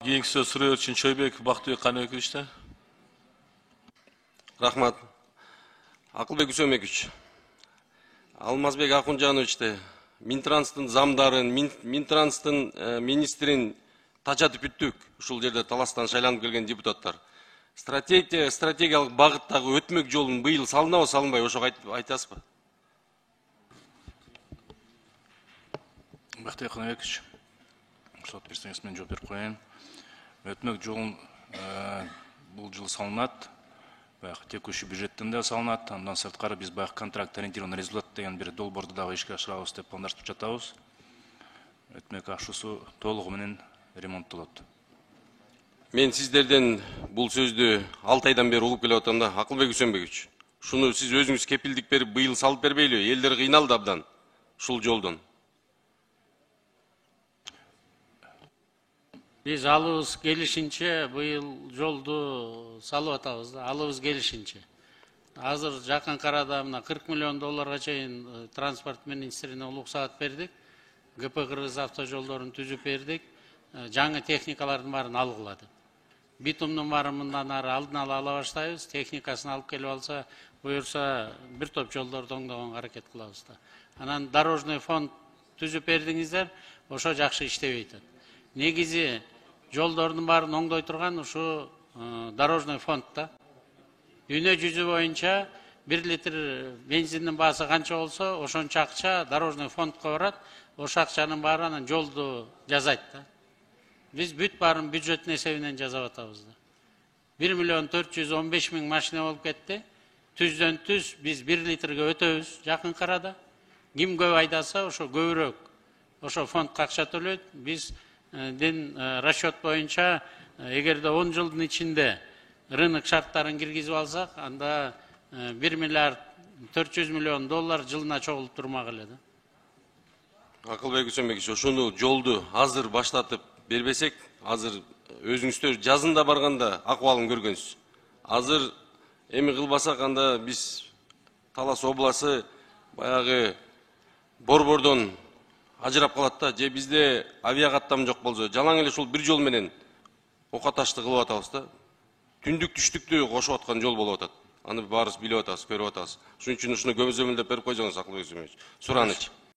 Keyingi söz soruyor için Çöybek Baktыбек Kanöküç'te. Rahmat. Акылбек Үсөнбекович. Алмазбек Акунжановичте Минтранстын замдарын, Минтранстын министрин тачатып бүттүк. Ушул жерде таластан шайланып келген депутаттар. Стратегиялык багыттагы өтмөк жолун быйыл салынабы, салынбай, ошого айтасызбы? Baktыбек Kanöкүч, рұқсат берсеңіз мен жооп берип коеюн. Өтмөк жолун бул жыл салынат. Баягы текущий бюджеттен да салынат. Андан сырткары биз баягы контракт ориентированный результат деген бир долбоорду дагы ишке ашырабыз деп пландаштырып жатабыз. Өтмөк ашуусу толугу менен ремонттолот. Мен сиздерден бул сөздү 6 айдан бери угуп келип атам да, Акылбек Үсөнбекович. Шуну сиз өзүңүз кепилдик берип быйыл салып бербейлиби? Элдер кыйналды абдан ушул жолдон. Biz alыбыз келишинче быйыл жолду салып атабыз да, алыбыз келишинче. Азыр жакын арада мына 40 миллион долларга чейин транспорт министрине улуксаат бердик. ГП Кыргыз автожолдорун түзүп бердик. Жаңы техникалардын баарын алгыладык. Битумдун баарын мындан ары алдын ала баштайбыз. Техникасын алып келип алса, буюрса бир топ жолдорду оңдогонго аракет кылабыз да. Анан дорожный фонд түзүп бердиңиздер, ошо жакшы иштебей атат. Негизи жолдордун баарын оңдой турган ушу дорожный фондда. Дүйнө жүзү боюнча 1 литр бензиндин баасы канча болсо, ошончо акча дорожный фондко барат. Ошо акчанын баары анан жолду жазайт да. Биз бүт баарын бюджеттин эсебинен жасап атабыз да. 1 миллион 415 миң машина болуп кетти. Түздөн түз биз 1 литрге өтөбүз жакын арада. Ким көп айдаса, ошо көбүрөөк ошо фондко акча төлөйт. Биз расчет боюнча эгерде 10 жылдын ичинде рынок шарттарын киргизип алсак, анда 1 миллиард 400 миллион доллар жылына чогулуп турмак эле да. Акылбек Үсөнбекович, ошону жолду азыр баштатып бербесек, азыр өзүңүздөр жазында барганда акыбалын көргөнсүз. Азыр эми кылбасак, анда биз Талас обласы баягы борбордон ажырап калат да, же бизде авиакаттам жок болсо, жалаң эле ушул бир жол менен ока ташты кылып атабыз да. Түндүк түштүктү кошуп аткан жол болуп атат. Аны баарыбыз билип атабыз, көрүп атабыз. Ошон үчүн ушуну көзөмөлдөп берип койсоңуз, Акылбек Үсөнбекович. Сураныч.